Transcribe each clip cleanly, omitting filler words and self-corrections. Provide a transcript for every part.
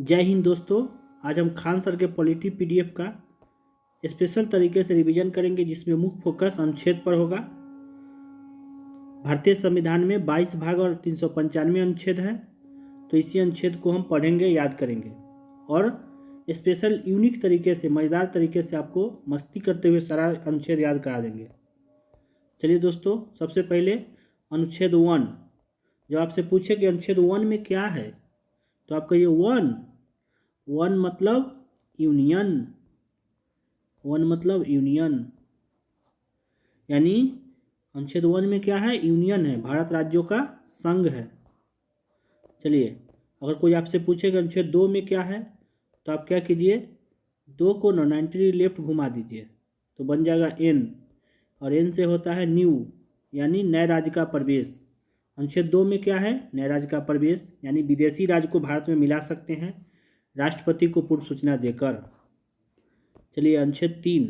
जय हिंद दोस्तों। आज हम खान सर के पॉलिटी पीडीएफ का स्पेशल तरीके से रिवीजन करेंगे, जिसमें मुख्य फोकस अनुच्छेद पर होगा। भारतीय संविधान में 22 भाग और 395 अनुच्छेद है, तो इसी अनुच्छेद को हम पढ़ेंगे, याद करेंगे और स्पेशल यूनिक तरीके से, मज़ेदार तरीके से आपको मस्ती करते हुए सारा अनुच्छेद याद करा देंगे। चलिए दोस्तों, सबसे पहले अनुच्छेद 1। जब आपसे पूछे कि अनुच्छेद 1 में क्या है, तो आप कहिए वन मतलब यूनियन। वन मतलब यूनियन, यानी अनुच्छेद 1 में क्या है? यूनियन है, भारत राज्यों का संघ है। चलिए, अगर कोई आपसे पूछे कि अनुच्छेद 2 में क्या है, तो आप क्या कीजिए, 2 को 90 लेफ्ट घुमा दीजिए, तो बन जाएगा एन, और एन से होता है न्यू, यानी नए राज्य का प्रवेश। अनुच्छेद 2 में क्या है? नए राज्य का प्रवेश, यानी विदेशी राज्य को भारत में मिला सकते हैं राष्ट्रपति को पूर्व सूचना देकर। चलिए, अनुच्छेद 3।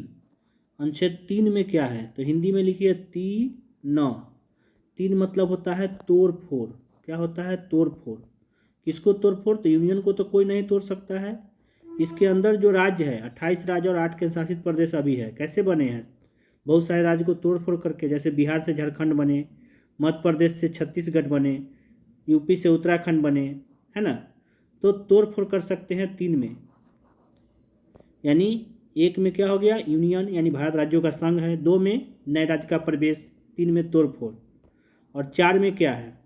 अनुच्छेद 3 में क्या है? तो हिंदी में लिखिए तीन मतलब होता है तोड़ फोड़। क्या होता है? तोड़ फोड़। किसको तोड़ फोड़? तो यूनियन को तो कोई नहीं तोड़ सकता है। इसके अंदर जो राज्य है, 28 राज्य और 8 केंद्र शासित प्रदेश अभी है। कैसे बने हैं? बहुत सारे राज्य को तोड़ फोड़ करके, जैसे बिहार से झारखंड बने, मध्य प्रदेश से छत्तीसगढ़ बने, यूपी से उत्तराखंड बने, है ना। तो तोड़ फोड़ कर सकते हैं 3 में। यानी 1 में क्या हो गया? यूनियन, यानी भारत राज्यों का संघ है। 2 में नए राज्य का प्रवेश, 3 में तोड़ फोड़। और 4 में क्या है?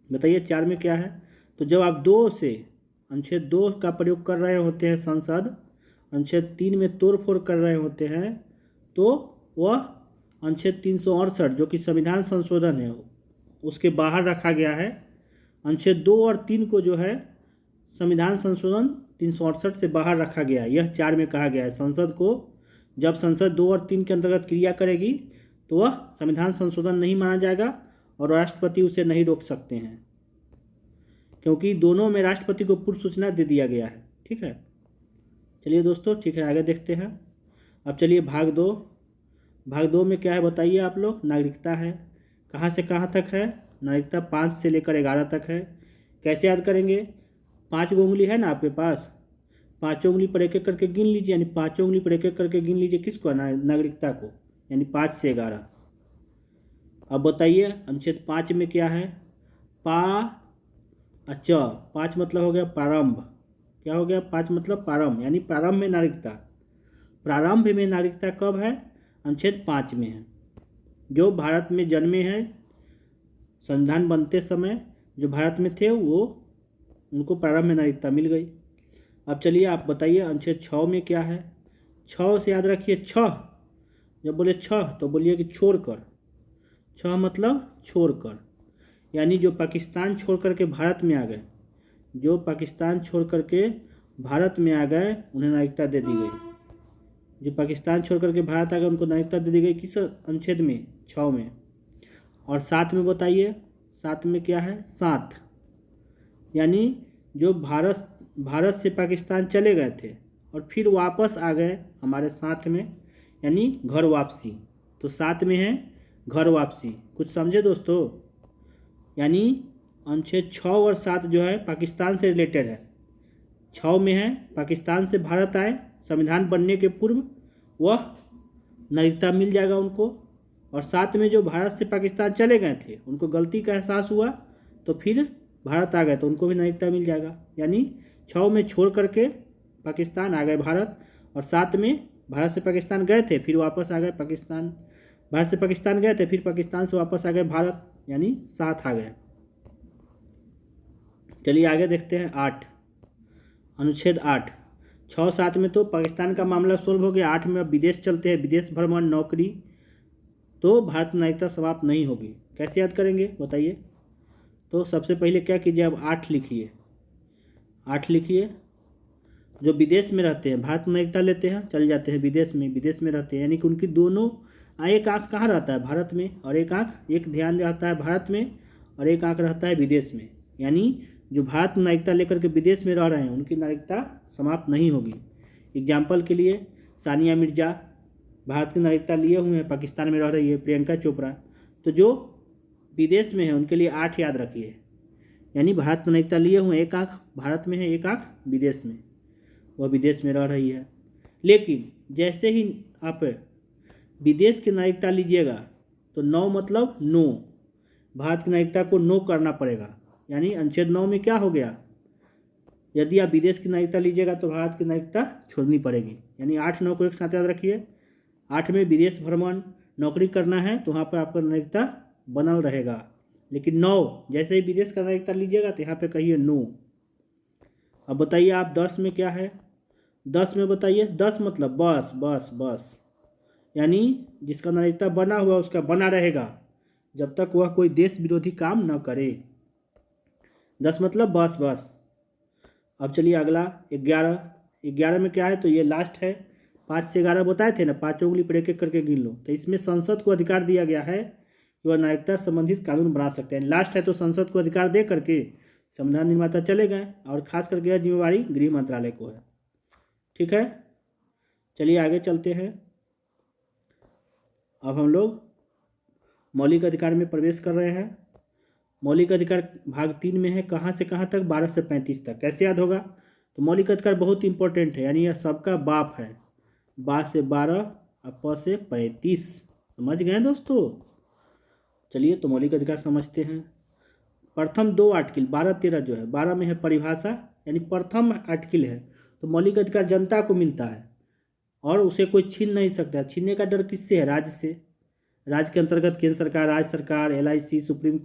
बताइए 4 में क्या है? तो जब आप 2 से अनुच्छेद 2 का प्रयोग कर रहे होते हैं, संसद अनुच्छेद 3 में तोड़ फोड़ कर रहे होते हैं, तो वह अनुच्छेद 368 जो कि संविधान संशोधन है, उसके बाहर रखा गया है। अनुच्छेद 2 और 3 को जो है संविधान संशोधन 368 से बाहर रखा गया है। यह 4 में कहा गया है, संसद को जब संसद 2 और 3 के अंतर्गत क्रिया करेगी, तो वह संविधान संशोधन नहीं माना जाएगा और राष्ट्रपति उसे नहीं रोक सकते हैं, क्योंकि दोनों में राष्ट्रपति को पूर्व सूचना दे दिया गया है। ठीक है, चलिए दोस्तों, ठीक है, आगे देखते हैं। अब चलिए भाग 2। भाग 2 में क्या है बताइए आप लोग? नागरिकता है। कहाँ से कहाँ तक है नागरिकता? 5 से लेकर 11 तक है। कैसे याद करेंगे? 5 उंगली है ना आपके पास, 5 उंगली पर एक एक करके गिन लीजिए, यानी 5 उंगली पर एक एक करके गिन लीजिए। किसको? नागरिकता को, यानी 5 से 11। अब बताइए अनुच्छेद 5 में क्या है? च 5 मतलब हो गया प्रारंभ। क्या हो गया? 5 मतलब प्रारंभ, यानी प्रारंभ में नागरिकता। प्रारंभ में नागरिकता कब है? अनुच्छेद 5 में है। जो भारत में जन्मे हैं, संविधान बनते समय जो भारत में थे, वो उनको प्रारंभ में नागरिकता मिल गई। अब चलिए आप बताइए अनुच्छेद 6 में क्या है? 6 से याद रखिए, जब बोले तो बोलिए कि छोड़कर। 6 मतलब छोड़कर, यानी जो पाकिस्तान छोड़ करके भारत में आ गए, जो पाकिस्तान छोड़ करके भारत में आ गए, उन्हें नागरिकता दे दी गई। जो पाकिस्तान छोड़ करके भारत आ गए, उनको नागरिकता दे दी गई। किस अनुच्छेद में? 6 में। और 7 में बताइए, 7 में क्या है? 7 यानी जो भारत से पाकिस्तान चले गए थे और फिर वापस आ गए हमारे साथ में, यानी घर वापसी। तो 7 में है घर वापसी। कुछ समझे दोस्तों? यानी अनुच्छेद 6 और 7 जो है पाकिस्तान से रिलेटेड है। 6 में है पाकिस्तान से भारत आए संविधान बनने के पूर्व, वह नागरिकता मिल जाएगा उनको। और 7 में जो भारत से पाकिस्तान चले गए थे, उनको गलती का एहसास हुआ, तो फिर भारत आ गए, तो उनको भी नागरिकता मिल जाएगा। यानी 6 में छोड़ करके पाकिस्तान आ गए भारत, और 7 में भारत से पाकिस्तान गए थे, फिर वापस आ गए पाकिस्तान। भारत से पाकिस्तान गए थे, फिर पाकिस्तान से वापस आ गए भारत, यानी 7 आ गए। चलिए आगे देखते हैं 8, अनुच्छेद 8। 6 7 में तो पाकिस्तान का मामला सोल्व हो गया। 8 में अब विदेश चलते हैं, विदेश भ्रमण, नौकरी, तो भारत में नागरिकता समाप्त नहीं होगी। कैसे याद करेंगे बताइए? तो सबसे पहले क्या कीजिए, अब 8 लिखिए। 8 लिखिए, जो विदेश में रहते हैं, भारत में नागरिकता लेते हैं, चल जाते हैं विदेश में रहते हैं, यानी कि उनकी दोनों एक आँख कहाँ रहता है? भारत में, और एक ध्यान रहता है भारत में, और एक आँख रहता है विदेश में। यानी जो भारत में नागरिकता लेकर के विदेश में रह रहे हैं, उनकी नागरिकता समाप्त नहीं होगी। एग्जाम्पल के लिए सानिया मिर्जा भारत की नागरिकता लिए हुए हैं, पाकिस्तान में रह रही है। प्रियंका चोपड़ा, तो जो विदेश में है उनके लिए 8 याद रखिए। यानी भारत की नागरिकता लिए हुए, एक आँख भारत में है, एक आँख विदेश में, वह विदेश में रह रही है। लेकिन जैसे ही आप विदेश की नागरिकता लीजिएगा तो 9 मतलब नो, भारत की नागरिकता को नो करना पड़ेगा। यानी अनुच्छेद 9 में क्या हो गया, यदि आप विदेश की नागरिकता लीजिएगा तो भारत की नागरिकता छोड़नी पड़ेगी। यानी 8 9 को एक साथ याद रखिए। 8 में विदेश भ्रमण, नौकरी करना है तो वहाँ पर आपका नागरिकता बनल रहेगा। लेकिन 9 जैसे ही विदेश का नागरिकता लीजिएगा तो यहाँ पे कहिए नो। अब बताइए आप 10 में क्या है, 10 में बताइए, 10 मतलब बस बस बस, यानी जिसका नागरिकता बना हुआ उसका बना रहेगा जब तक वह कोई देश विरोधी काम न करे। 10 मतलब बस बस। अब चलिए अगला 11। 11 में क्या है, तो ये लास्ट है। 5 से 11 बताए थे ना, 5 उंगली पर एक एक करके गिन लो। तो इसमें संसद को अधिकार दिया गया है कि वह नागरिकता संबंधित कानून बना सकते हैं। लास्ट है तो संसद को अधिकार दे करके संविधान निर्माता चले गए, और खास करके यह जिम्मेवारी गृह मंत्रालय को है। ठीक है, चलिए आगे चलते हैं। अब हम लोग मौलिक अधिकार में प्रवेश कर रहे हैं। मौलिक अधिकार भाग 3 में है, कहाँ से कहाँ तक, 12 से 35 तक। कैसे याद होगा, तो मौलिक अधिकार बहुत इंपॉर्टेंट है, यानी यह सबका बाप है। बा से 12 और प से 35, समझ गए दोस्तों। चलिए तो मौलिक अधिकार समझते हैं। प्रथम 2 आर्टिकल 12 13 जो है, 12 में है परिभाषा, यानी प्रथम आर्टिकल है, तो मौलिक अधिकार जनता को मिलता है और उसे कोई छीन नहीं सकता। छीनने का डर किससे है, राज्य से। राज्य के अंतर्गत केंद्र सरकार, राज्य सरकार, LIC, सुप्रीम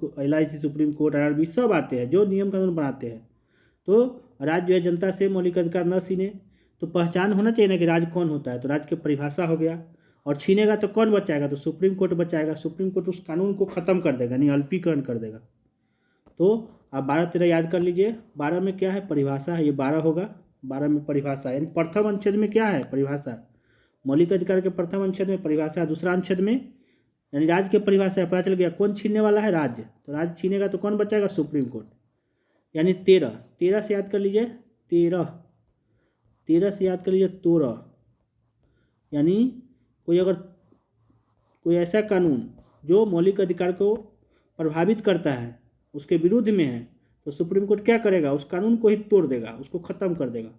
कोर्ट, RRB सब आते हैं जो नियम कानून बनाते हैं। तो राज्य जो है जनता से मौलिक अधिकार न छीने, तो पहचान होना चाहिए ना कि राज्य कौन होता है, तो राज्य की परिभाषा हो गया। और छीनेगा तो कौन बचाएगा, तो सुप्रीम कोर्ट बचाएगा। सुप्रीम कोर्ट उस कानून को ख़त्म कर देगा, यानी अल्पीकरण कर देगा। तो आप 12 13 याद कर लीजिए। 12 में क्या है, परिभाषा है, ये 12 होगा। 12 में परिभाषा, यानी प्रथम अनुच्छेद में क्या है, परिभाषा। मौलिक अधिकार के प्रथम अनुच्छेद में परिभाषा, दूसरा अनुच्छेद में यानी राज्य की परिभाषा है। पता चल गया कौन छीनने वाला है, राज्य। तो राज्य छीनेगा तो कौन बचाएगा, सुप्रीम कोर्ट। यानी 13 से याद कर लीजिए, 13 से याद कर लीजिए 13, यानी कोई ऐसा कानून जो मौलिक अधिकार को प्रभावित करता है, उसके विरुद्ध में है, तो सुप्रीम कोर्ट क्या करेगा, उस कानून को ही तोड़ देगा, उसको ख़त्म कर देगा।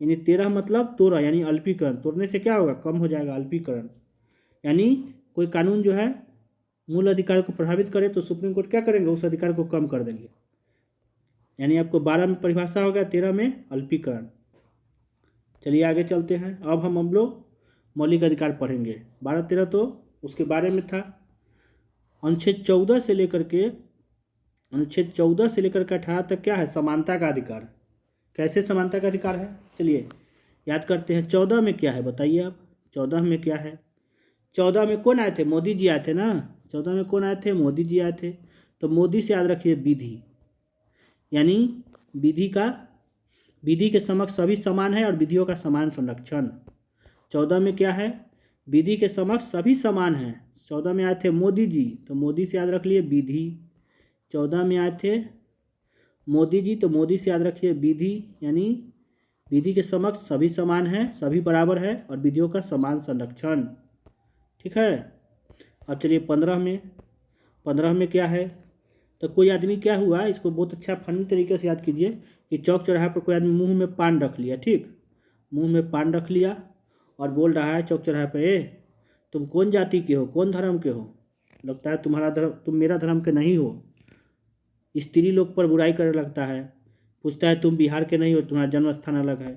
यानी 13 मतलब तोड़ा, यानी अल्पीकरण। तोड़ने से क्या होगा, कम हो जाएगा, अल्पीकरण। यानी कोई कानून जो है मूल अधिकार को प्रभावित करे तो सुप्रीम कोर्ट क्या करेंगे, उस अधिकार को कम कर देंगे। यानी आपको 12 में परिभाषा हो गया, 13 में अल्पीकरण। चलिए आगे चलते हैं। अब हम लोग मौलिक अधिकार पढ़ेंगे। 12 13 तो उसके बारे में था। अनुच्छेद 14 से लेकर के 18 तक क्या है, समानता का अधिकार। कैसे समानता का अधिकार है, चलिए याद करते हैं। 14 में क्या है बताइए आप, 14 में क्या है। 14 में कौन आए थे, मोदी जी आए थे ना। 14 में कौन आए थे, मोदी जी आए थे। तो मोदी से याद रखिए विधि, यानी विधि के समक्ष सभी समान है और विधियों का समान संरक्षण। 14 में क्या है, विधि के समक्ष सभी समान हैं। 14 में आए थे मोदी जी, तो मोदी से याद रख लिए विधि। 14 में आए थे मोदी जी, तो मोदी से याद रखिए विधि, यानी विधि के समक्ष सभी समान हैं, सभी बराबर है और विधियों का समान संरक्षण। ठीक है। अब चलिए 15 में क्या है, तो कोई आदमी क्या हुआ, इसको बहुत अच्छा फनी तरीके से याद कीजिए कि चौक चौराहे पर कोई आदमी मुंह में पान रख लिया। ठीक, मुंह में पान रख लिया और बोल रहा है चौक चौराहे पे, तुम कौन जाति के हो, कौन धर्म के हो, लगता है तुम्हारा धर्म, तुम मेरा धर्म के नहीं हो। स्त्री लोग पर बुराई करने लगता है, पूछता है तुम बिहार के नहीं हो, तुम्हारा जन्म स्थान अलग है।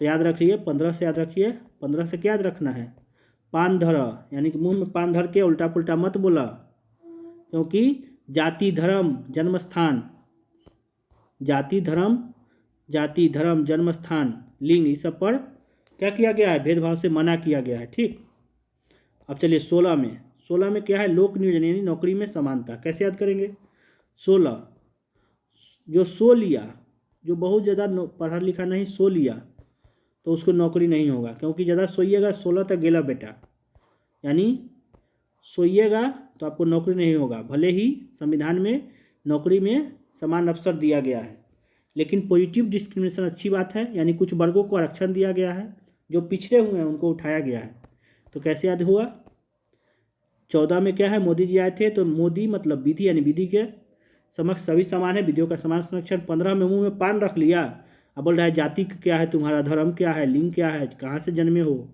तो याद रखिए 15 से याद रखिए। 15 से क्या याद रखना है, पान धरा, यानी कि मुंह में पान धर के उल्टा पुल्टा मत बोला, क्योंकि जाति धर्म जन्म स्थान, जाति धर्म जन्म स्थान, लिंग, इस सब पर क्या किया गया है, भेदभाव से मना किया गया है। ठीक। अब चलिए 16 में क्या है, लोक नियोजन, यानी नौकरी में समानता। कैसे याद करेंगे, 16 जो सो लिया, जो बहुत ज़्यादा पढ़ा लिखा नहीं, सो लिया, तो उसको नौकरी नहीं होगा, क्योंकि ज़्यादा सोइएगा 16 तक गेला बेटा, यानी सोइएगा तो आपको नौकरी नहीं होगा। भले ही संविधान में नौकरी में समान अवसर दिया गया है, लेकिन पॉजिटिव डिस्क्रिमिनेशन अच्छी बात है, यानी कुछ वर्गों को आरक्षण दिया गया है, जो पिछड़े हुए हैं उनको उठाया गया है। तो कैसे याद हुआ, 14 में क्या है, मोदी जी आए थे, तो मोदी मतलब विधि, यानी विधि के समक्ष सभी समान है, विधियों का समान संरक्षण। 15 में मुंह में पान रख लिया, अब बोल रहा है जाति क्या है तुम्हारा, धर्म क्या है, लिंग क्या है, कहाँ से जन्मे हो।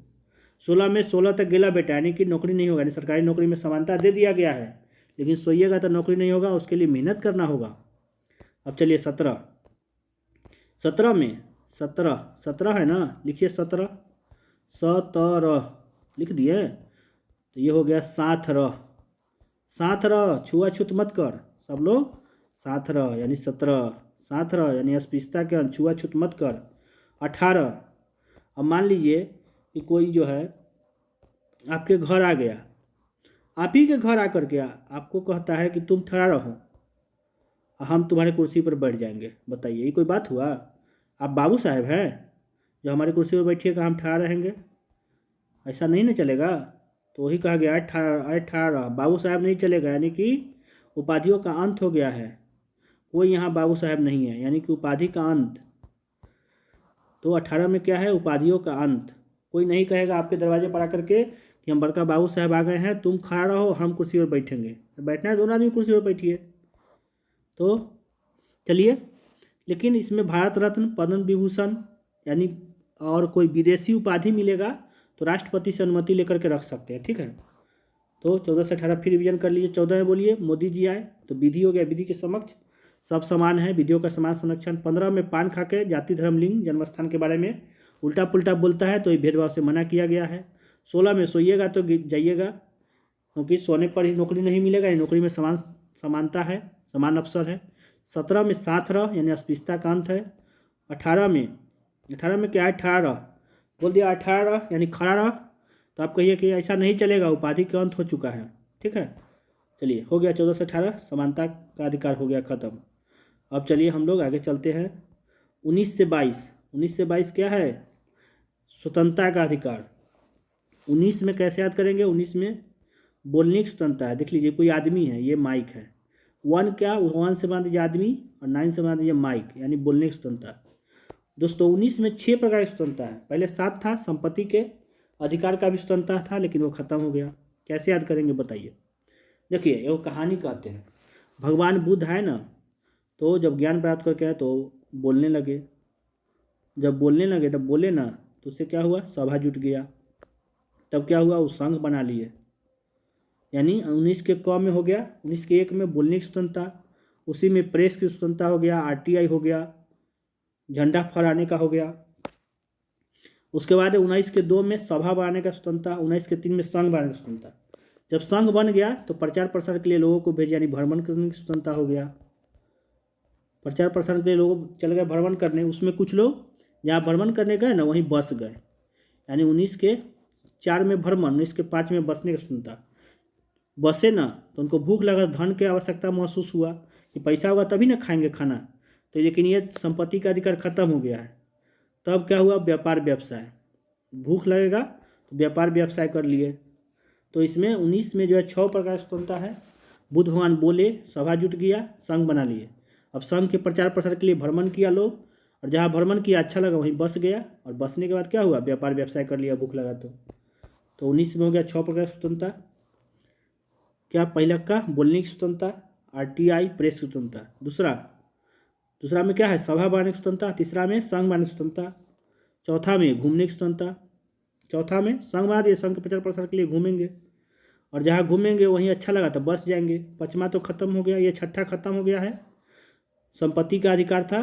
16 में 16 तक गेला बेटा, यानी कि नौकरी नहीं होगा, यानी सरकारी नौकरी में समानता दे दिया गया है, लेकिन सोइएगा तो नौकरी नहीं होगा, उसके लिए मेहनत करना होगा। अब चलिए 17 में 17 है ना, लिखिए 17 लिख दिए, तो ये हो गया 7 छुआछूत मत कर, सब लोग 7 यानी 17, 7 यानी अस्पृश्यता के अंत, छुआछूत मत कर। 18, अब मान लीजिए कि कोई जो है आपके घर आ गया, आप ही के घर आकर के आपको कहता है कि तुम खड़ा रहो, हम तुम्हारे कुर्सी पर बैठ जाएंगे। बताइए ये कोई बात हुआ? आप बाबू साहब हैं जो हमारी कुर्सी पर बैठिएगा, हम ठहरा रहेंगे? ऐसा नहीं ना चलेगा। तो वही कहा गया ठहरा, बाबू साहब नहीं चलेगा, यानी कि उपाधियों का अंत हो गया है, कोई यहाँ बाबू साहब नहीं है, यानी कि उपाधि का अंत। तो 18 में क्या है, उपाधियों का अंत। कोई नहीं कहेगा आपके दरवाजे पर आकर के कि हम बड़का बाबू साहब आ गए हैं, तुम खड़ा रहो, हम कुर्सी पर बैठेंगे। बैठना है दोनों आदमी कुर्सी पर बैठिए। तो चलिए, लेकिन इसमें भारत रत्न, पद्म विभूषण यानी और कोई विदेशी उपाधि मिलेगा तो राष्ट्रपति से अनुमति लेकर के रख सकते हैं, ठीक है। तो 14 से 18 फिर रिवीजन कर लीजिए। 14 में बोलिए मोदी जी आए, तो विधि हो गया, विधि के समक्ष सब समान है, विधियों का समान संरक्षण। 15 में पान खा के जाति धर्म लिंग जन्मस्थान के बारे में उल्टा पुल्टा बोलता है तो ये भेदभाव से मना किया गया है। 16 में सोइएगा तो जाइएगा, क्योंकि सोने पर ही नौकरी नहीं मिलेगा, नौकरी में समानता है, समान अवसर है। 17 में 7 यानी अस्पृश्यता का अंत है। 18 में क्या है, 18 बोल दिया, 18 यानी खड़ा रह, तो आप कहिए कि ऐसा नहीं चलेगा, उपाधि का अंत हो चुका है, ठीक है। चलिए हो गया 14 से 18, समानता का अधिकार हो गया खत्म। अब चलिए हम लोग आगे चलते हैं। 19 से 22 क्या है, स्वतंत्रता का अधिकार। 19 में कैसे याद करेंगे, 19 में बोलने की स्वतंत्रता है। देख लीजिए कोई आदमी है, ये माइक है, 1 से बना दीजिए आदमी और 9 से बना दीजिए माइक, यानी बोलने की स्वतंत्रता। दोस्तों 19 में 6 प्रकार की स्वतंत्रता है, पहले 7 था, संपत्ति के अधिकार का भी स्वतंत्रता था, लेकिन वो खत्म हो गया। कैसे याद करेंगे बताइए। देखिए वो कहानी कहते हैं, भगवान बुद्ध है ना, तो जब ज्ञान प्राप्त करके आए तो बोलने लगे, जब बोलने लगे तब बोले ना, तो उससे क्या हुआ, सभा जुट गया, तब क्या हुआ, वो संघ बना लिए, यानी 19 के क में हो गया, 19 के 1 में बोलने की स्वतंत्रता, उसी में प्रेस की स्वतंत्रता हो गया, RTI हो गया, झंडा फहराने का हो गया। उसके बाद 19 के 2 में सभा बनाने का स्वतंत्रता, 19 के 3 में संघ बनाने की स्वतंत्रता। जब संघ बन गया तो प्रचार प्रसार के लिए लोगों को भेज, यानी भ्रमण करने की स्वतंत्रता हो गया, प्रचार प्रसार के लिए लोग चल गए भ्रमण करने। उसमें कुछ लोग जहाँ भ्रमण करने गए ना वहीं बस गए, यानी 19 के 4 में भ्रमण, 19 के 5 में बसने की स्वतंत्रता। बसे ना तो उनको भूख लगा, धन की आवश्यकता महसूस हुआ कि पैसा होगा तभी ना खाएंगे खाना, तो लेकिन ये संपत्ति का अधिकार खत्म हो गया है। तब क्या हुआ, व्यापार व्यवसाय, भूख लगेगा तो व्यापार व्यवसाय कर लिए। तो इसमें 19 में जो है 6 प्रकार की स्वतंत्रता है। बुद्ध भगवान बोले, सभा जुट गया, संघ बना लिए। अब संघ के प्रचार प्रसार के लिए भ्रमण किया लोग, और जहाँ भ्रमण किया अच्छा लगा वहीं बस गया, और बसने के बाद क्या हुआ, व्यापार व्यवसाय कर लिया, भूख लगा तो 19 में हो गया 6 प्रकार की स्वतंत्रता। क्या पहला का बोलने की स्वतंत्रता, RTI प्रेस की स्वतंत्रता। दूसरा में क्या है, सभा बनाने की स्वतंत्रता। तीसरा में संघ बनाने की स्वतंत्रता। चौथा में घूमने की स्वतंत्रता, चौथा में संघ बना दिए, संघ के प्रचार प्रसार के लिए घूमेंगे, और जहाँ घूमेंगे वहीं अच्छा लगा तो बस जाएंगे। पाँचवा तो खत्म हो गया, ये छठा खत्म हो गया है, संपत्ति का अधिकार था,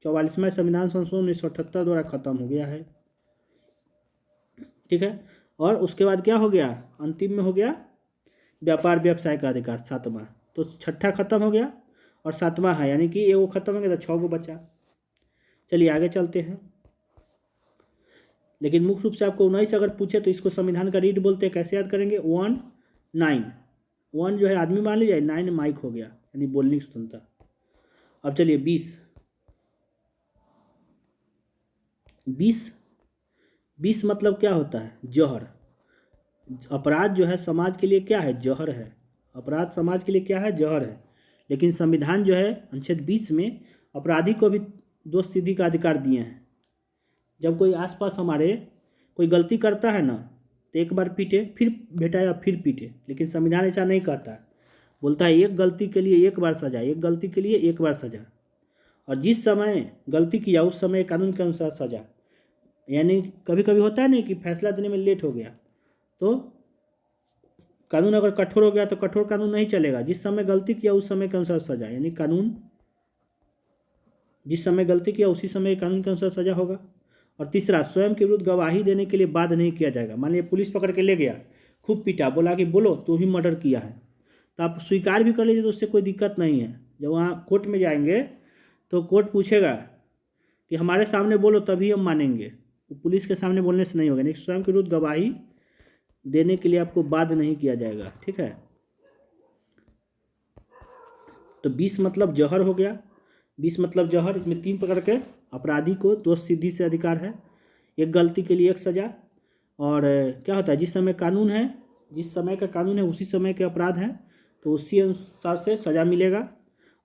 44वां संविधान संशोधन 1978 द्वारा खत्म हो गया है, ठीक है। और उसके बाद क्या हो गया, अंतिम में हो गया व्यापार व्यवसाय का अधिकार, 7वां। तो छठा खत्म हो गया और 7वां है, यानी कि ये वो खत्म हो गया तो 6 को बचा। चलिए आगे चलते हैं। लेकिन मुख्य रूप से आपको 19 अगर पूछे तो इसको संविधान का रीड बोलते हैं। कैसे याद करेंगे, 1 9, 1 जो है आदमी मान लीजिए, 9 माइक हो गया, यानी बोलने की स्वतंत्रता। अब चलिए 20 मतलब क्या होता है, जहर। अपराध जो है समाज के लिए क्या है, जहर है। अपराध समाज के लिए क्या है, जहर है। लेकिन संविधान जो है अनुच्छेद 20 में अपराधी को भी दोष सिद्धि का अधिकार दिए हैं। जब कोई आसपास हमारे कोई गलती करता है ना, तो एक बार पीटे, फिर भेटाया, फिर पीटे, लेकिन संविधान ऐसा नहीं कहता। बोलता है एक गलती के लिए एक बार सजा, एक गलती के लिए एक बार सजा, और जिस समय गलती किया उस समय कानून के अनुसार सजा। यानी कभी कभी होता है नहीं कि फैसला देने में लेट हो गया, तो कानून अगर कठोर हो गया तो कठोर कानून नहीं चलेगा, जिस समय गलती किया उस समय के अनुसार सजा, यानी कानून जिस समय गलती किया उसी समय कानून के अनुसार सजा होगा। और तीसरा, स्वयं के विरुद्ध गवाही देने के लिए बाध्य नहीं किया जाएगा। मान लिया पुलिस पकड़ के ले गया, खूब पीटा, बोला कि बोलो तू ही मर्डर किया है, तो आप स्वीकार भी कर लीजिए तो उससे कोई दिक्कत नहीं है। जब वहाँ कोर्ट में जाएंगे तो कोर्ट पूछेगा कि हमारे सामने बोलो तभी हम मानेंगे, पुलिस के सामने बोलने से नहीं होगा। नहीं, स्वयं के विरुद्ध गवाही देने के लिए आपको बाध्य नहीं किया जाएगा, ठीक है। तो 20 मतलब जहर हो गया, 20 मतलब जहर। इसमें 3 प्रकार के अपराधी को दोष सिद्धि से अधिकार है, एक गलती के लिए एक सजा, और क्या होता है जिस समय कानून है, जिस समय का कानून है उसी समय के अपराध हैं तो उसी अनुसार से सजा मिलेगा,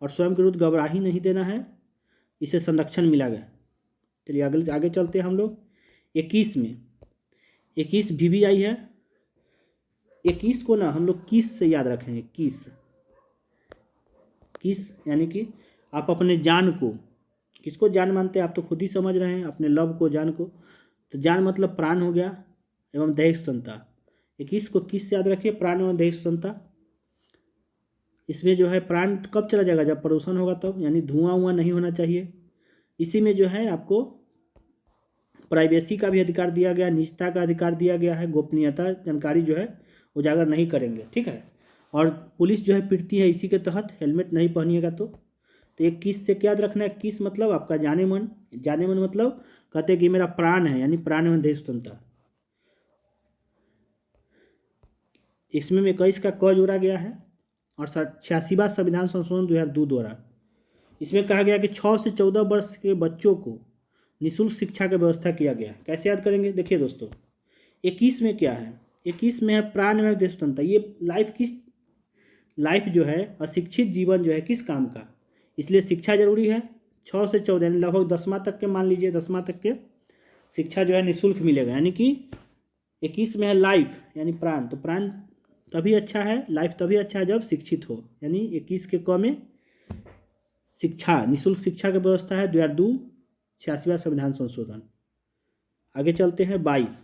और स्वयं के विरुद्ध गवाही नहीं देना है, इसे संरक्षण मिला गया। चलिए आगे चलते हैं हम लोग 21 में। 21 VVI है। 21 को ना हम लोग किस से याद रखेंगे, किस यानी कि आप अपने जान को, किसको जान मानते हैं आप तो खुद ही समझ रहे हैं, अपने लव को, जान को। तो जान मतलब प्राण हो गया एवं दैहिक स्वतंत्रता। 21 को किस से याद रखिए, प्राण एवं दैहिक स्वतंत्रता। इसमें जो है प्राण कब चला जाएगा, जब प्रदूषण होगा तब, यानी धुआं नहीं होना चाहिए। इसी में जो है आपको प्राइवेसी का भी अधिकार दिया गया, निजता का अधिकार दिया गया है, गोपनीयता जानकारी जो है उजागर नहीं करेंगे, ठीक है। और पुलिस जो है पिटती है इसी के तहत, हेलमेट नहीं पहनिएगा तो 21 से क्या याद रखना है, 21 मतलब आपका जाने मन मतलब कहते हैं कि मेरा प्राण है, यानी प्राण में देश स्वतंत्रता। इसमें 21 का क जोड़ा गया है, और 86वां संविधान संशोधन 2002 द्वारा इसमें कहा गया कि 6 से 14 वर्ष के बच्चों को निःशुल्क शिक्षा की व्यवस्था किया गया। कैसे याद करेंगे, देखिए दोस्तों 21 में क्या है, 21 में है प्राण में देश स्वतंत्रता। ये लाइफ जो है, अशिक्षित जीवन जो है किस काम का, इसलिए शिक्षा जरूरी है। 6 से 14 यानी लगभग 10वां तक के, मान लीजिए 10वां तक के शिक्षा जो है निःशुल्क मिलेगा। यानी कि 21 में है लाइफ यानी प्राण, तो प्राण तभी अच्छा है, लाइफ तभी अच्छा है जब शिक्षित हो। यानी 21 के क में शिक्षा, निःशुल्क शिक्षा की व्यवस्था है 2002 86वां संविधान संशोधन। आगे चलते हैं 22।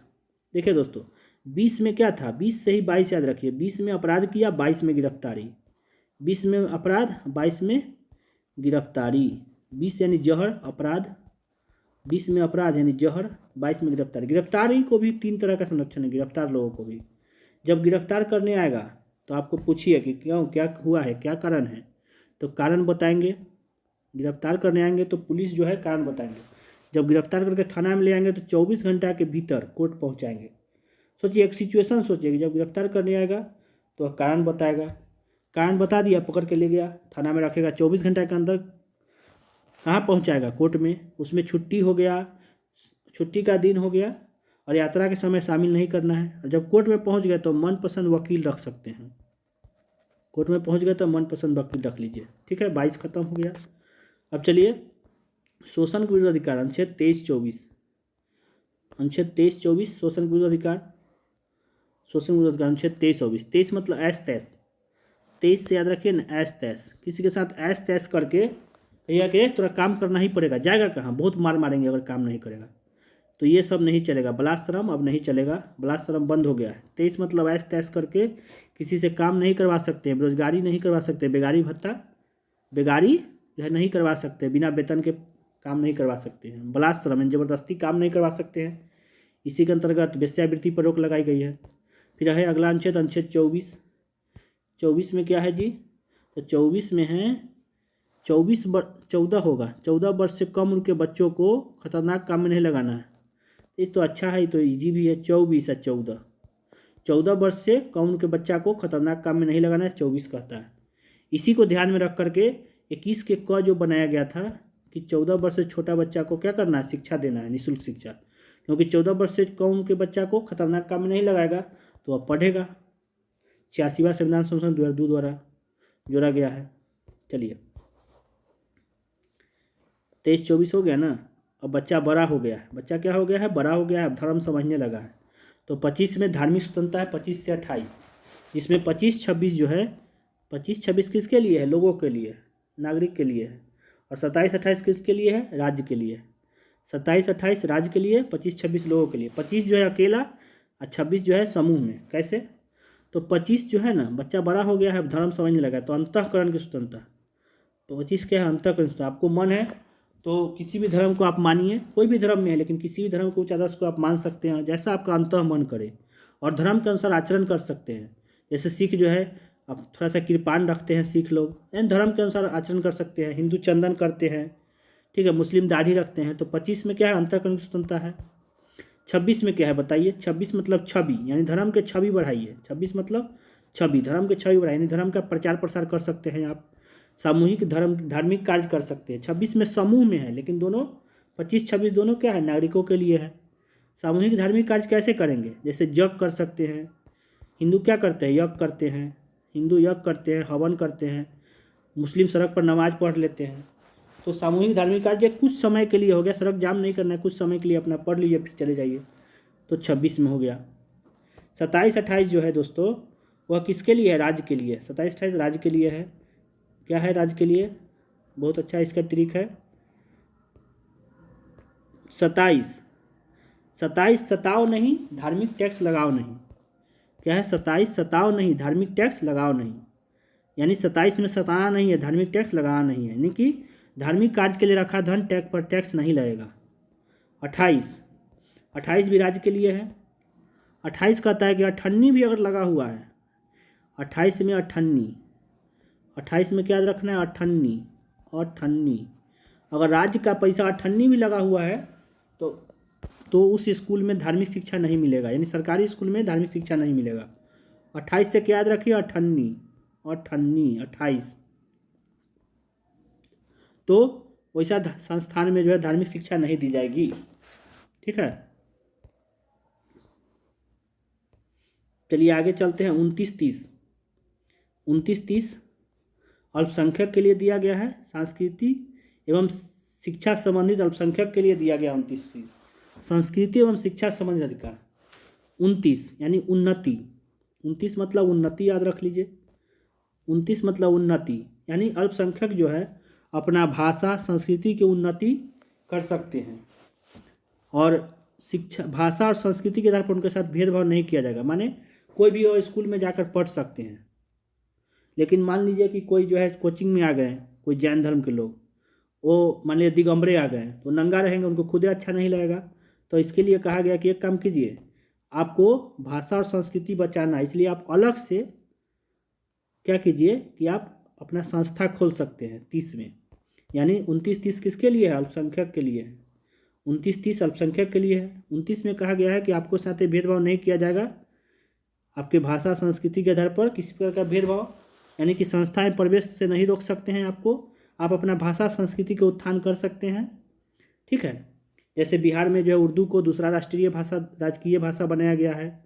देखिए दोस्तों 20 में क्या था, 20 से ही 22 याद रखिए। 20 में अपराध किया, 22 में गिरफ्तारी। 20 में अपराध, 22 में गिरफ्तारी। 20 यानी जहर अपराध, 20 में अपराध यानी जहर, 22 में गिरफ्तारी। गिरफ्तारी को भी 3 तरह का संरक्षण है, गिरफ्तार लोगों को भी। जब गिरफ्तार करने आएगा तो आपको पूछिए कि क्यों, क्या हुआ है, क्या कारण है, तो कारण बताएंगे। गिरफ्तार करने आएंगे तो पुलिस जो है कारण बताएंगे। जब गिरफ्तार करके थाना में ले आएंगे तो 24 घंटा के भीतर कोर्ट पहुंचाएंगे। सोचिए एक सिचुएशन सोचिए कि जब गिरफ्तार करने आएगा तो कारण बताएगा, कारण बता दिया, पकड़ के ले गया, थाना में रखेगा, 24 घंटा के अंदर कहाँ पहुंचाएगा, कोर्ट में। उसमें छुट्टी हो गया, छुट्टी का दिन हो गया, और यात्रा के समय शामिल नहीं करना है। और जब कोर्ट में पहुंच गए तो मनपसंद वकील रख सकते हैं। कोर्ट में पहुंच गए तो मनपसंद वकील रख लीजिए, ठीक है। 22 खत्म हो गया। अब चलिए शोषण के विरुद्ध अधिकार, अनुच्छेद 23-24। अनुच्छेद 23-24 शोषण के विरुद्ध अधिकार, शोषण के विरुद्ध अधिकार अनुच्छेद 23-24। 23 मतलब ऐश तैश, 23 से याद रखिए ना, ऐश तैश। किसी के साथ ऐश तैश करके कहिएगा कि थोड़ा काम करना ही पड़ेगा, जाएगा कहाँ, बहुत मार मारेंगे अगर काम नहीं करेगा, तो ये सब नहीं चलेगा। बलात्श्रम अब नहीं चलेगा, बलात्श्रम बंद हो गया है। 23 मतलब ऐश तैश करके किसी से काम नहीं करवा सकते हैं, बेरोजगारी नहीं करवा सकते, बेगारी भत्ता, बेगारी जो है नहीं करवा सकते, बिना वेतन के काम नहीं करवा सकते हैं। बलात्श्रम जबरदस्ती काम नहीं करवा सकते हैं। इसी के अंतर्गत वेश्यावृत्ति पर रोक लगाई गई है। फिर है अगला अनुच्छेद, अनुच्छेद 24। 24 में क्या है जी, तो 24 में है 14 होगा, 14 वर्ष से कम उम्र के बच्चों को खतरनाक काम में नहीं लगाना है। ये तो अच्छा है, तो ईजी भी है। 24 है 14 वर्ष से कम उम्र के बच्चा को खतरनाक काम में नहीं लगाना है, 24 कहता है। इसी को ध्यान में रख करके 21 के क जो बनाया गया था कि 14 वर्ष से छोटा बच्चा को क्या करना है, शिक्षा देना है, निःशुल्क शिक्षा। क्योंकि 14 वर्ष से कम उम्र के बच्चा को खतरनाक काम में नहीं लगाएगा तो अब पढ़ेगा। 86वां संविधान संशोधन 2002 द्वारा जोड़ा गया है। चलिए 23-24 हो गया ना। अब बच्चा बड़ा हो गया है, बच्चा क्या हो गया है, बड़ा हो गया है, अब धर्म समझने लगा है। तो 25 में धार्मिक स्वतंत्रता है, 25 से 28, जिसमें 25-26 जो है 25-26 किसके लिए है? लोगों के लिए, नागरिक के लिए है। और 27-28 किसके लिए है? राज्य के लिए। 27-28 राज्य के लिए, 25-26 लोगों के लिए। 25 जो है अकेला और 26 जो है समूह में। कैसे? तो 25 जो है ना, बच्चा बड़ा हो गया है, धर्म समझने लगा, तो अंतःकरण की स्वतंत्रता। तो 25 क्या है? अंतःकरण स्वतंत्रता। आपको मन है तो किसी भी धर्म को आप मानिए, कोई भी धर्म में है, लेकिन किसी भी धर्म को उच्च आदर्श को आप मान सकते हैं जैसा आपका अंतः मन करे, और धर्म के अनुसार आचरण कर सकते हैं। जैसे सिख जो है, अब थोड़ा सा कृपाण रखते हैं सिख लोग, यानी धर्म के अनुसार आचरण कर सकते हैं। हिंदू चंदन करते हैं, ठीक है, मुस्लिम दाढ़ी रखते हैं। तो 25 में क्या है? अंतःकरण की स्वतंत्रता है। 26 में क्या है बताइए? 26 मतलब छवि, यानी धर्म के छवि बढ़ाइए। 26 मतलब छवि, धर्म के छवि बढ़ाइए, यानी धर्म का प्रचार प्रसार कर सकते हैं आप, सामूहिक धार्मिक कार्य कर सकते हैं। 26 में समूह में है, लेकिन दोनों 25-26 दोनों क्या है? नागरिकों के लिए है। सामूहिक धार्मिक कार्य कैसे करेंगे? जैसे यज्ञ कर सकते हैं। हिंदू क्या करते हैं? यज्ञ करते हैं। हिंदू यज्ञ करते हैं, हवन करते हैं। मुस्लिम सड़क पर नमाज पढ़ लेते हैं। तो सामूहिक धार्मिक कार्य कुछ समय के लिए हो गया, सड़क जाम नहीं करना है, कुछ समय के लिए अपना पढ़ लीजिए फिर चले जाइए। तो 26 में हो गया। 27-28 जो है दोस्तों, वह किसके लिए है? राज्य के लिए। 27-28 राज्य के लिए है। क्या है राज्य के लिए? बहुत अच्छा इसका ट्रिक है। 27 सताओ नहीं, धार्मिक टैक्स लगाओ नहीं। क्या है? 27 सताओ नहीं, धार्मिक टैक्स लगाओ नहीं। यानी 27 में सताना नहीं है, धार्मिक टैक्स लगाना नहीं है, यानी कि धार्मिक कार्य के लिए रखा धन टैक्स पर टैक्स नहीं लगेगा। 28 भी राज्य के लिए है। 28 कहता है कि अठन्नी भी अगर लगा हुआ है, 28 में अठन्नी, 28 में क्या याद रखना है? अठन्नी, अठन्नी। अगर राज्य का पैसा अठन्नी भी लगा हुआ है तो उस स्कूल में धार्मिक शिक्षा नहीं मिलेगा, यानी सरकारी स्कूल में धार्मिक शिक्षा नहीं मिलेगा। 28 से क्या याद रखिए? अठन्नी, अठन्नी 28। तो वैसा संस्थान में जो है धार्मिक शिक्षा नहीं दी जाएगी, ठीक है। चलिए आगे चलते हैं। 29-30 अल्पसंख्यक के लिए दिया गया है। संस्कृति एवं शिक्षा संबंधित अल्पसंख्यक के लिए दिया गया 29-30। संस्कृति एवं शिक्षा संबंधित अधिकार। 29 यानी उन्नति। 29 मतलब उन्नति, याद रख लीजिए। 29 मतलब उन्नति, यानी अल्पसंख्यक जो है अपना भाषा संस्कृति की उन्नति कर सकते हैं, और शिक्षा भाषा और संस्कृति के आधार पर उनके साथ भेदभाव नहीं किया जाएगा। माने कोई भी और स्कूल में जाकर पढ़ सकते हैं। लेकिन मान लीजिए कि कोई जो है कोचिंग में आ गए, कोई जैन धर्म के लोग, वो मान लीजिए दिगंबरे आ गए, तो नंगा रहेंगे, उनको खुद अच्छा नहीं लगेगा। तो इसके लिए कहा गया कि एक काम कीजिए, आपको भाषा और संस्कृति बचाना है, इसलिए आप अलग से क्या कीजिए कि आप अपना संस्था खोल सकते हैं 30 में। यानी 29-30 किसके लिए है? अल्पसंख्यक के लिए है। 29-30 अल्पसंख्यक के लिए है। 29 में कहा गया है कि आपको साथ भेदभाव नहीं किया जाएगा, आपके भाषा संस्कृति के आधार पर किसी प्रकार का भेदभाव, यानी कि संस्थाएं प्रवेश से नहीं रोक सकते हैं आपको, आप अपना भाषा संस्कृति के उत्थान कर सकते हैं, ठीक है। जैसे बिहार में जो है उर्दू को दूसरा राष्ट्रीय भाषा, राजकीय भाषा बनाया गया है।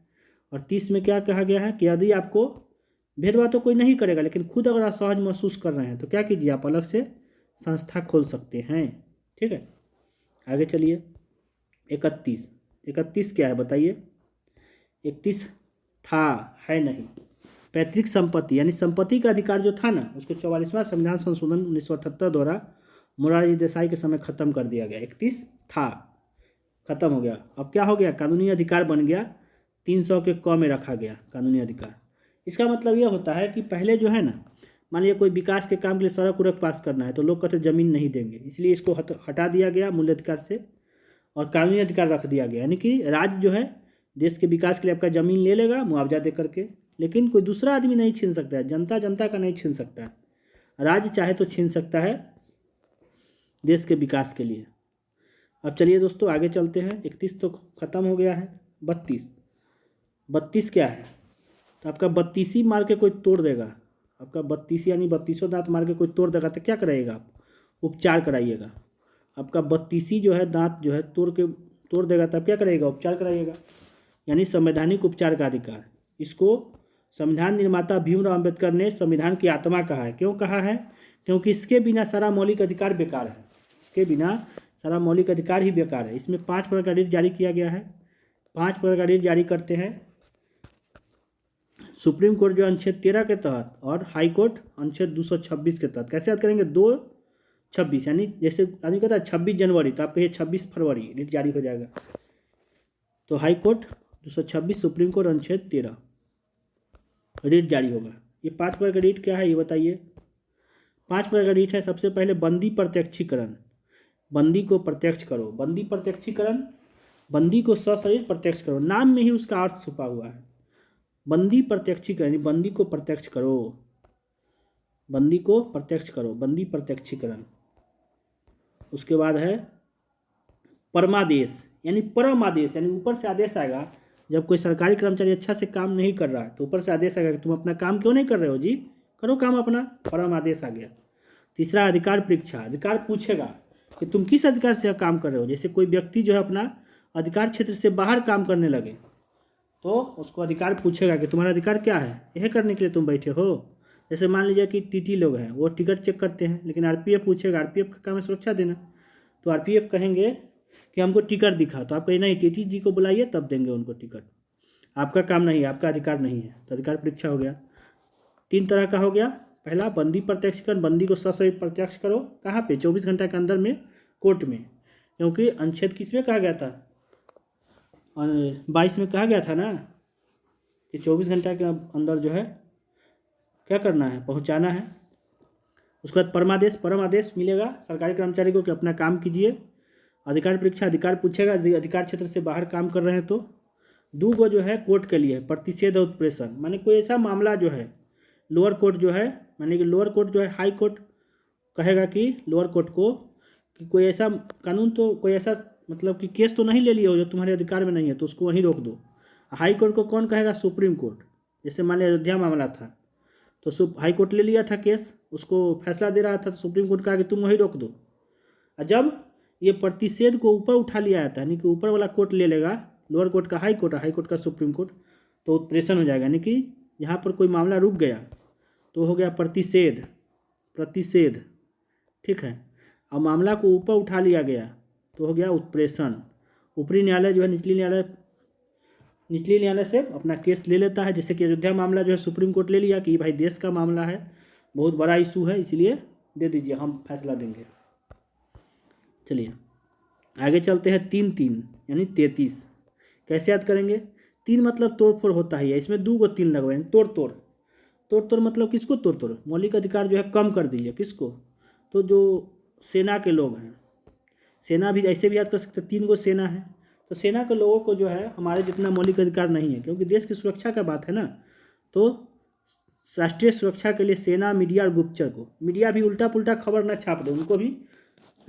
और 30 में क्या कहा गया है कि यदि आपको भेदभाव तो कोई नहीं करेगा, लेकिन खुद अगर असहज महसूस कर रहे हैं तो क्या कीजिए, आप अलग से संस्था खोल सकते हैं, ठीक है। आगे चलिए। 31 क्या है बताइए? 31 था, है नहीं। पैतृक संपत्ति, यानी संपत्ति का अधिकार जो था ना, उसको 44वां संविधान संशोधन 1978 द्वारा मोरारजी देसाई के समय खत्म कर दिया गया। 31 था, खत्म हो गया। अब क्या हो गया? कानूनी अधिकार बन गया, 300 के क में रखा गया कानूनी अधिकार। इसका मतलब यह होता है कि पहले जो है ना, मान लीजिए कोई विकास के काम के लिए सड़क उड़क पास करना है तो लोग कहते ज़मीन नहीं देंगे, इसलिए इसको हटा दिया गया मूल अधिकार से और कानूनी अधिकार रख दिया गया। यानी कि राज्य जो है देश के विकास के लिए आपका ज़मीन ले लेगा मुआवजा दे करके, लेकिन कोई दूसरा आदमी नहीं छीन सकता है, जनता का नहीं छीन सकता है। राज्य चाहे तो छीन सकता है देश के विकास के लिए। अब चलिए दोस्तों आगे चलते हैं। 31 तो ख़त्म हो गया है। 32 क्या है? तो आपका 32 मार के कोई तोड़ देगा, आपका 32 यानी 32 दांत मार के कोई तोड़ देगा तो क्या कराइएगा आप? उपचार कराइएगा। आपका 32 जो है दांत जो है तोड़ देगा तब क्या कराइएगा? उपचार कराइएगा। यानी संवैधानिक उपचार का अधिकार, इसको संविधान निर्माता भीमराव अम्बेडकर ने संविधान की आत्मा कहा है। क्यों कहा है? क्योंकि इसके बिना सारा मौलिक अधिकार बेकार है। इसके बिना सारा मौलिक अधिकार ही बेकार है। इसमें 5 प्रकार का रिट जारी किया गया है। 5 प्रकार का रिट जारी करते हैं। सुप्रीम कोर्ट जो अनुच्छेद 13 के तहत और हाई कोर्ट अनुच्छेद 226 के तहत। कैसे याद करेंगे? 2/26 यानी जैसे आदमी कहता है 26 जनवरी तो आप कहिए 26 फरवरी, रिट जारी हो जाएगा। तो हाई कोर्ट 226, सुप्रीम कोर्ट अनुच्छेद 13, रिट जारी होगा। ये 5 प्रकार का रिट क्या है ये बताइए? 5 प्रकार का रिट है। सबसे पहले बंदी प्रत्यक्षीकरण, बंदी को प्रत्यक्ष करो। बंदी प्रत्यक्षीकरण, बंदी को सशरीर प्रत्यक्ष करो, नाम में ही उसका अर्थ छुपा हुआ है। बंदी प्रत्यक्षीकरण यानी बंदी को प्रत्यक्ष करो, बंदी को प्रत्यक्ष करो, बंदी प्रत्यक्षीकरण। उसके बाद है परमादेश यानी परम आदेश, यानी ऊपर से आदेश आएगा। जब कोई सरकारी कर्मचारी अच्छा से काम नहीं कर रहा है तो ऊपर से आदेश आएगा कि तुम अपना काम क्यों नहीं कर रहे हो जी, करो काम अपना, परम आदेश आ गया। तीसरा अधिकार परीक्षा, अधिकार पूछेगा कि तुम किस अधिकार से काम कर रहे हो। जैसे कोई व्यक्ति जो है अपना अधिकार क्षेत्र से बाहर काम करने लगे तो उसको अधिकार पूछेगा कि तुम्हारा अधिकार क्या है, यह करने के लिए तुम बैठे हो। जैसे मान लीजिए कि टीटी लोग हैं, वो टिकट चेक करते हैं, लेकिन आरपीएफ पूछेगा, आरपीएफ का काम है सुरक्षा देना, तो आरपीएफ कहेंगे कि हमको टिकट दिखा, तो आप कहें नहीं टीटी जी को बुलाइए तब देंगे उनको टिकट, आपका काम नहीं है, आपका अधिकार नहीं है। तो अधिकार परीक्षा हो गया। 3 तरह का हो गया। पहला बंदी प्रत्यक्षीकरण, बंदी को सशरीर प्रत्यक्ष करो, कहाँ पे? 24 घंटा के अंदर में कोर्ट में, क्योंकि अनुच्छेद किसमें कहा गया था? 22 में कहा गया था ना कि 24 घंटा के अंदर जो है क्या करना है, पहुंचाना है। उसके बाद परमादेश, परम आदेश मिलेगा सरकारी कर्मचारी को कि अपना काम कीजिए। अधिकार परीक्षा, अधिकार पूछेगा, अधिकार क्षेत्र से बाहर काम कर रहे हैं तो। 2 गो जो है कोर्ट के लिए प्रतिषेध और उत्प्रेषण, माने कोई ऐसा मामला जो है लोअर कोर्ट जो है, माने कि लोअर कोर्ट जो है हाई कोर्ट कहेगा कि लोअर कोर्ट को कि कोई ऐसा कानून तो कोई ऐसा मतलब कि केस तो नहीं ले लिया हो जो तुम्हारे अधिकार में नहीं है, तो उसको वहीं रोक दो। हाई कोर्ट को कौन कहेगा? Supreme court. जैसे मान लिया अयोध्या मामला था तो हाई कोर्ट ले लिया था केस, उसको फैसला दे रहा था, तो सुप्रीम कोर्ट कहा कि तुम वहीं रोक दो। और जब ये प्रतिषेध को ऊपर उठा लिया जाता है, यानी कि ऊपर वाला कोर्ट ले लेगा, लोअर कोर्ट का हाई कोर्ट, हाई कोर्ट का सुप्रीम कोर्ट, तो उत्प्रेषण हो जाएगा। यानी कि यहाँ पर कोई मामला रुक गया तो हो गया प्रतिषेध, प्रतिषेध, ठीक है। और मामला को ऊपर उठा लिया गया तो हो गया उत्प्रेषण। ऊपरी न्यायालय जो है निचली न्यायालय से अपना केस ले लेता है। जैसे कि अयोध्या मामला जो है सुप्रीम कोर्ट ले लिया कि भाई देश का मामला है, बहुत बड़ा इशू है, इसलिए दे दीजिए, हम फैसला देंगे। चलिए आगे चलते हैं। 3-3 यानी 33 कैसे याद करेंगे? 3 मतलब तोड़ फोड़ होता ही है, इसमें 2 को 3 लगवाएंगे। तोड़ तोड़, तोड़ तोड़ मतलब किसको तोड़ तोड़? मौलिक अधिकार जो है कम कर दीजिए, किसको? तो जो सेना के लोग हैं, सेना भी ऐसे भी याद कर सकते हैं, 3 गो सेना है तो सेना के लोगों को जो है हमारे जितना मौलिक अधिकार नहीं है, क्योंकि देश की सुरक्षा का बात है ना। तो राष्ट्रीय सुरक्षा के लिए सेना, मीडिया और गुप्तचर को, मीडिया भी उल्टा पुल्टा खबर ना छाप दे, उनको भी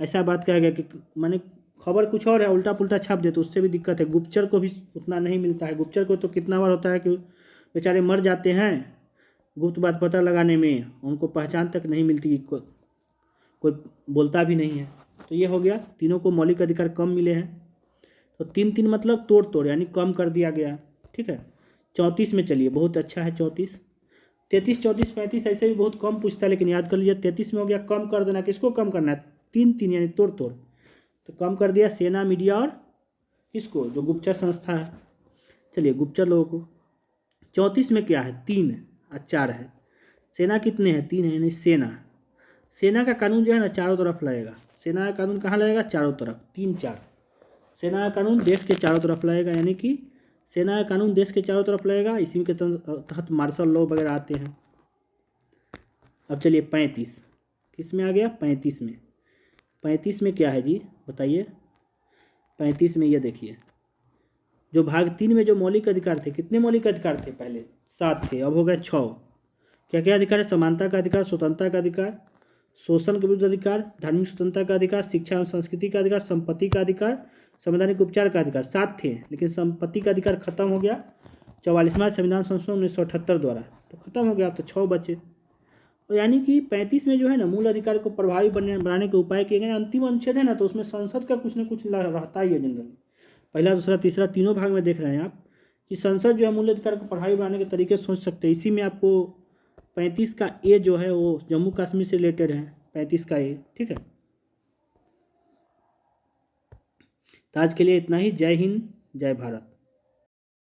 ऐसा बात कहा गया कि माने खबर कुछ और है, उल्टा पुल्टा छाप दे तो उससे भी दिक्कत है। गुप्तचर को भी उतना नहीं मिलता है, गुप्तचर को तो कितना बार होता है कि बेचारे मर जाते हैं गुप्त बात पता लगाने में, उनको पहचान तक नहीं मिलती, कोई बोलता भी नहीं है। तो ये हो गया, तीनों को मौलिक अधिकार कम मिले हैं। तो 3-3 मतलब तोड़ तोड़ यानी कम कर दिया गया, ठीक है। 34 में चलिए, बहुत अच्छा है 34। 33, 34, 35 ऐसे भी बहुत कम पूछता है, लेकिन याद कर लीजिए 33 में हो गया कम कर देना। किसको कम करना है? 3-3 यानी तोड़ तोड़, तो कम कर दिया सेना, मीडिया और किसको? जो गुप्तचर संस्था है। चलिए गुप्तचर लोगों को। 34 में क्या है? 3 और 4 है। सेना कितने हैं? 3 है, यानी सेना का कानून जो है ना चारों तरफ लगेगा। सेना का कानून कहाँ लगेगा? चारों तरफ, 3-4। सेना का कानून देश के चारों तरफ लगेगा, यानी कि सेना का कानून देश के चारों तरफ लगेगा। इसी के तहत मार्शल लॉ वगैरह आते हैं। अब चलिए 35 किस में आ गया? 35 में। 35 में क्या है जी बताइए? 35 में ये देखिए, जो भाग 3 में जो मौलिक अधिकार थे, कितने मौलिक अधिकार थे? पहले 7 थे, अब हो गए 6। क्या क्या अधिकार है? समानता का अधिकार, स्वतंत्रता का अधिकार, शोषण के विरुद्ध अधिकार, धार्मिक स्वतंत्रता का अधिकार, शिक्षा एवं संस्कृति का अधिकार, संपत्ति का अधिकार, संवैधानिक उपचार का अधिकार। 7 थे, लेकिन संपत्ति का अधिकार खत्म हो गया 44वां संविधान संशोधन 1978 द्वारा, तो खत्म हो गया, अब तो 6 बचे। और यानी कि 35 में जो है ना मूल अधिकार को प्रभावी बनाने के उपाय किए गए। अंतिम अनुच्छेद है ना, तो उसमें संसद का कुछ न कुछ रहता ही है जनरली। पहला, दूसरा, तीसरा, तीनों भाग में देख रहे हैं आप कि संसद जो है मूल अधिकार को प्रभावी बनाने के तरीके सोच सकते हैं। इसी में आपको 35 का ए जो है वो जम्मू कश्मीर से रिलेटेड है, 35 का ए, ठीक है। तो आज के लिए इतना ही। जय हिंद, जय भारत।